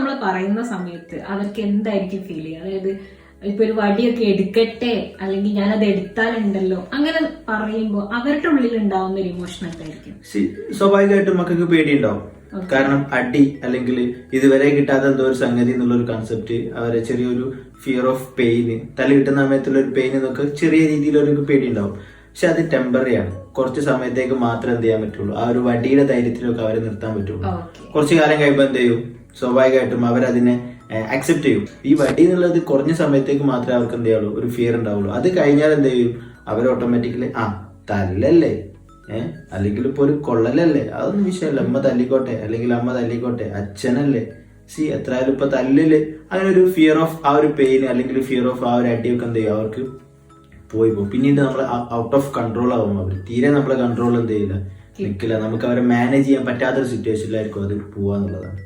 നമ്മൾ പറയുന്ന സമയത്ത് അവർക്ക് എന്തായിരിക്കും ഫീൽ ചെയ്യുക? അതായത് ഇപ്പൊ ഒരു വടിയൊക്കെ എടുക്കട്ടെ, അല്ലെങ്കിൽ ഞാനത് എടുത്താലുണ്ടല്ലോ, അങ്ങനെ പറയുമ്പോ അവരുടെ ഉള്ളിൽ ഉണ്ടാവുന്ന ഒരു ഇമോഷൻ എന്തായിരിക്കും? സ്വാഭാവികമായിട്ടും മക്കൾക്ക് പേടിയുണ്ടാവും. കാരണം അടി അല്ലെങ്കിൽ ഇതുവരെ കിട്ടാത്ത എന്തോ ഒരു സംഗതി എന്നുള്ള ഒരു കൺസെപ്റ്റ്, അവരെ ചെറിയൊരു ഫിയർ ഓഫ് പെയിന്, തല കിട്ടുന്ന സമയത്തുള്ള ഒരു പെയിൻ എന്നൊക്കെ ചെറിയ രീതിയിൽ ഒരു പേടി ഉണ്ടാവും. പക്ഷെ അത് ടെമ്പററി ആണ്. കുറച്ച് സമയത്തേക്ക് മാത്രമേ എന്ത് ചെയ്യാൻ പറ്റുള്ളൂ, ആ ഒരു വടിയുടെ ധൈര്യത്തിലൊക്കെ അവരെ നിർത്താൻ പറ്റുള്ളൂ. കുറച്ചു കാലം കഴിയുമ്പോൾ എന്ത് ചെയ്യും, സ്വാഭാവികമായിട്ടും അവരതിനെ അക്സെപ്റ്റ് ചെയ്യും. ഈ വടി എന്നുള്ളത് കുറഞ്ഞ സമയത്തേക്ക് മാത്രമേ അവർക്ക് എന്ത് ചെയ്യുള്ളൂ, ഒരു ഫിയർ ഉണ്ടാവുള്ളൂ. അത് കഴിഞ്ഞാൽ എന്ത് ചെയ്യും, അവർ ഓട്ടോമാറ്റിക്കലി തല്ലല്ലേ, അല്ലെങ്കിൽ ഇപ്പൊ ഒരു കൊള്ളലല്ലേ, അതൊന്നും വിഷയമല്ല, അമ്മ തല്ലിക്കോട്ടെ, അല്ലെങ്കിൽ അമ്മ തല്ലിക്കോട്ടെ, അച്ഛനല്ലേ, എത്രയായാലും ഇപ്പൊ തല്ലില്, അങ്ങനെ ഒരു ഫിയർ ഓഫ് ആ ഒരു പെയിൻ അല്ലെങ്കിൽ ഫിയർ ഓഫ് ആ ഒരു അടിയൊക്കെ എന്ത് ചെയ്യും, അവർക്ക് പോയി പോകും. പിന്നീട് നമ്മൾ ഔട്ട് ഓഫ് കൺട്രോൾ ആവും. അവർ തീരെ നമ്മളെ കൺട്രോൾ എന്ത് ചെയ്യില്ല, നിൽക്കില്ല. നമുക്ക് അവരെ മാനേജ് ചെയ്യാൻ പറ്റാത്തൊരു സിറ്റുവേഷനിലായിരിക്കും അത് പോവാന്നുള്ളതാണ്.